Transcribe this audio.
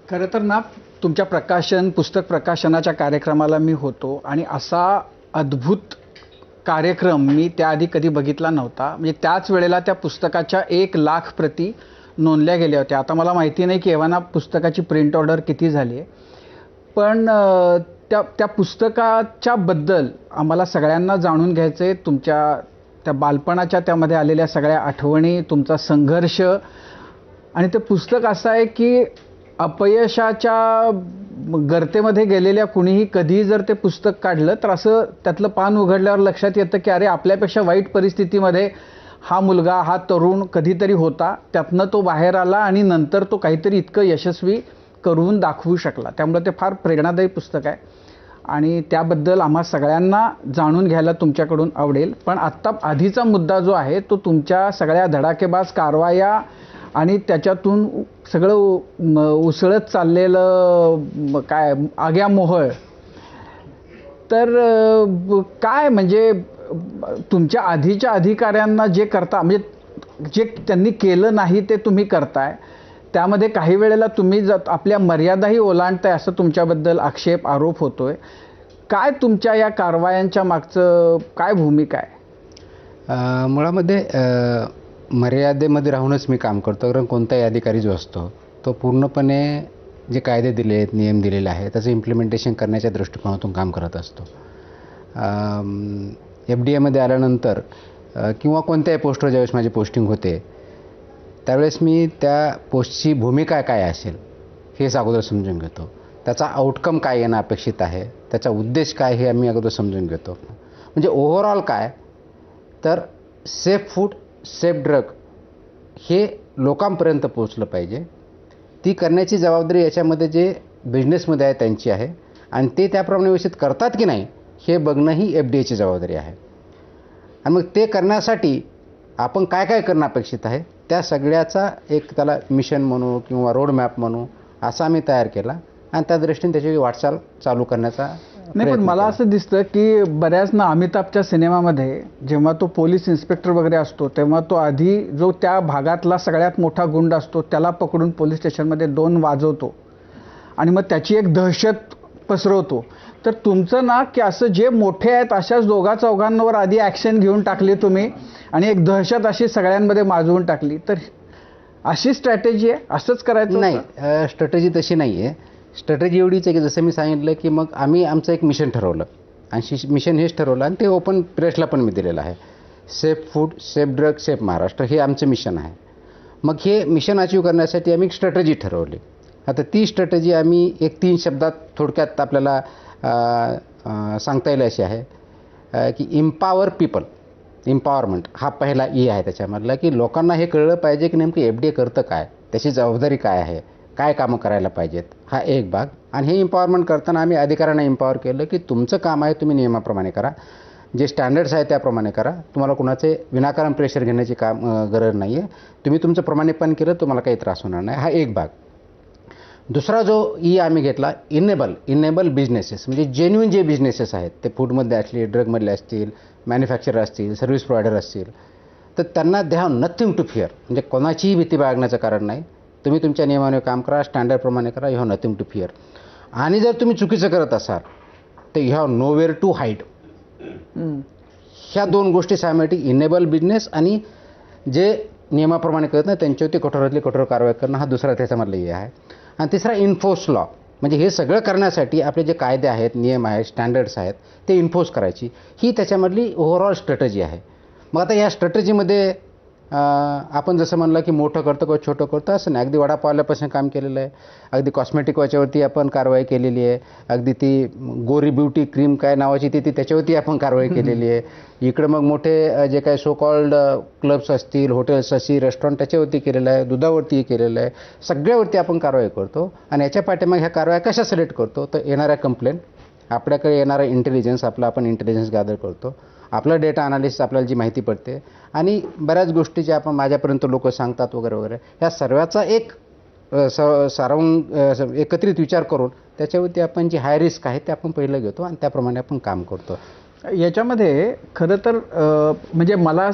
खरं तर ना तुमच्या पुस्तक प्रकाशनाच्या कार्यक्रमाला मी होतो आणि असा अद्भुत कार्यक्रम मी त्याआधी कधी बघितला नव्हता. म्हणजे त्याच वेळेला त्या पुस्तकाच्या 1,00,000 प्रती नोंदल्या गेल्या होत्या. आता मला माहिती नाही की एव्हाना पुस्तकाची प्रिंट ऑर्डर किती झाली आहे, पण त्या त्या पुस्तकाच्या बद्दल आम्हाला सगळ्यांना जाणून घ्यायचं आहे. तुमच्या त्या बालपणाच्या त्यामध्ये आलेल्या सगळ्या आठवणी, तुमचा संघर्ष. आणि ते पुस्तक असं आहे की अपयशाच्या गर्तेमध्ये गेलेल्या कुणीही कधीही जर ते पुस्तक काढलं तर असं त्यातलं पान उघडल्यावर लक्षात येतं की अरे, आपल्यापेक्षा वाईट परिस्थितीमध्ये हा मुलगा, हा तरुण कधीतरी होता, त्यातनं तो बाहेर आला आणि नंतर तो काहीतरी इतकं यशस्वी करून दाखवू शकला. त्यामुळे ते फार प्रेरणादायी पुस्तक आहे आणि त्याबद्दल आम्हा सगळ्यांना जाणून घ्यायला तुमच्याकडून आवडेल. पण आत्ता आधीचा मुद्दा जो आहे तो तुमच्या सगळ्या धडाकेबाज कारवाया आणि त्याच्यातून सगळं उसळत चाललेलं काय आग्यामोहळ. तर काय म्हणजे तुमच्या आधीच्या अधिकाऱ्यांना जे करता, म्हणजे जे त्यांनी केलं नाही ते तुम्ही करताय, त्यामध्ये काही वेळेला तुम्ही आपल्या मर्यादाही ओलांडताय असं तुमच्याबद्दल आक्षेप आरोप होतोय. काय तुमच्या या कारवायांच्या मागचं काय भूमिका आहे? मुळामध्ये मर्यादेमध्ये राहूनच मी काम करतो. कारण कोणताही अधिकारी जो असतो तो पूर्णपणे जे कायदे दिले आहेत, नियम दिलेले आहेत, त्याचं इम्प्लिमेंटेशन करण्याच्या दृष्टिकोनातून काम करत असतो. FDAमध्ये आल्यानंतर किंवा कोणत्याही पोस्टवर ज्यावेळेस माझी पोस्टिंग होते त्यावेळेस मी त्या पोस्टची भूमिका काय असेल हेच अगोदर समजून घेतो. त्याचा आउटकम काय येणं अपेक्षित आहे, त्याचा उद्देश काय हे आम्ही अगोदर समजून घेतो. म्हणजे ओव्हरऑल काय तर सेफ फूड, सेफ ड्रग हे लोकांपर्यंत पोचलं पाहिजे. ती करण्याची जबाबदारी याच्यामध्ये जे बिझनेसमध्ये आहे त्यांची आहे आणि ते त्याप्रमाणे व्यवस्थित करतात की नाही हे बघणं ही FDAची जबाबदारी आहे. आणि मग ते करण्यासाठी आपण काय काय करणं अपेक्षित आहे त्या सगळ्याचा एक त्याला मिशन म्हणू किंवा रोड मॅप म्हणू असा आम्ही तयार केला आणि त्या दृष्टीने त्याची वाटचाल चालू करण्याचा नाही. पण मला असं दिसतं की बऱ्याच ना अमिताभच्या सिनेमामध्ये जेव्हा तो पोलीस इन्स्पेक्टर वगैरे असतो तेव्हा तो आधी जो त्या भागातला सगळ्यात मोठा गुंड असतो त्याला पकडून पोलीस स्टेशनमध्ये 2 वाजवतो आणि मग त्याची एक दहशत पसरवतो. तर तुमचं ना की असं जे मोठे आहेत अशाच 2-4 आधी ॲक्शन घेऊन टाकली तुम्ही आणि एक दहशत अशी सगळ्यांमध्ये माजवून टाकली. तर अशी स्ट्रॅटेजी आहे, असंच करायचं नाही? स्ट्रॅटेजी तशी नाही आहे. स्ट्रॅटेजी एवढीच आहे की जसं मी सांगितलं की मग आम्ही आमचं एक मिशन ठरवलं आणि मिशन हेच ठरवलं आणि ते ओपन प्रेसला पण मी दिलेलं आहे. Safe food, safe drug, safe Maharashtra हे आमचं मिशन आहे. मग हे मिशन अचीव करण्यासाठी आम्ही एक स्ट्रॅटेजी ठरवली. आता ती स्ट्रॅटेजी आम्ही एक 3 शब्दात थोडक्यात आपल्याला सांगता येईल अशी आहे की इम्पॉवर पीपल. इम्पॉवरमेंट हा पहिला आहे त्याच्यामधला, की लोकांना हे कळलं पाहिजे की नेमकं FDA करतं काय, त्याची जबाबदारी काय आहे, काय कामं करायला पाहिजेत, हा एक भाग. आणि हे इम्पॉवरमेंट करताना आम्ही अधिकाऱ्यांना इम्पॉवर केलं की तुमचं काम आहे तुम्ही नियमाप्रमाणे करा, जे स्टँडर्ड्स आहे त्याप्रमाणे करा, तुम्हाला कुणाचे विनाकारण प्रेशर घेण्याची गरज नाही आहे, तुम्ही तुमचं प्रमाणितपण केलं तुम्हाला काही त्रास होणार नाही, हा एक भाग. दुसरा जो आम्ही घेतला इनेबल बिझनेसेस. म्हणजे जेन्युइन जे बिझनेसेस आहेत ते फूडमध्ये असतील, ड्रगमधले असतील, मॅन्युफॅक्चरर असतील, सर्व्हिस प्रोव्हायडर असतील, तर त्यांना they have nothing to fear. म्हणजे कोणाचीही भीती बाळगण्याचं कारण नाही. तुम्ही तुमच्या नियमाने काम करा, स्टँडर्डप्रमाणे करा, you have nothing to fear. आणि जर तुम्ही चुकीचं करत असाल तर you have nowhere to hide. ह्या 2 गोष्टी सायमॅटिक, इनेबल बिझनेस आणि जे नियमाप्रमाणे करत नाही त्यांच्यावरती कठोरातली कठोर कारवाई करणं, हा दुसरा त्याच्यामधला आहे. आणि तिसरा इन्फोर्स लॉ. म्हणजे हे सगळं करण्यासाठी आपले जे कायदे आहेत, नियम आहेत, स्टँडर्ड्स आहेत ते इन्फोर्स करायची, ही त्याच्यामधली ओव्हरऑल स्ट्रॅटेजी आहे. मग आता या स्ट्रॅटेजीमध्ये आपण जसं म्हणलं की मोठं करतो किंवा छोटं करतो असं नाही. अगदी वडापावल्यापासून काम केलेलं आहे, अगदी कॉस्मेटिक याच्यावरती आपण कारवाई केलेली आहे, अगदी ती गोरी ब्युटी क्रीम काय नावाची ती त्याच्यावरती आपण कारवाई केलेली आहे. इकडं मग मोठे जे काय सो कॉल्ड क्लब्स असतील, हॉटेल्स असतील, रेस्टॉरंट त्याच्यावरती केलेलं आहे, दुधावरती केलेलं आहे, सगळ्यावरती आपण कारवाई करतो. आणि याच्या पाठीमागे ह्या कारवाया कशा सिलेक्ट करतो तर येणाऱ्या कंप्लेंट, आपल्याकडे येणारा इंटेलिजन्स, आपण इंटेलिजन्स गॅदर करतो, आपलं डेटा अनालिसिस, आपल्याला जी माहिती पडते आणि बऱ्याच गोष्टी ज्या आपण माझ्यापर्यंत लोक सांगतात वगैरे वगैरे, ह्या सर्वाचा एक एकत्रित विचार करून त्याच्यावरती आपण जी हाय रिस्क आहे ते आपण पहिलं घेतो आणि त्याप्रमाणे आपण काम करतो. याच्यामध्ये खरं तर म्हणजे मला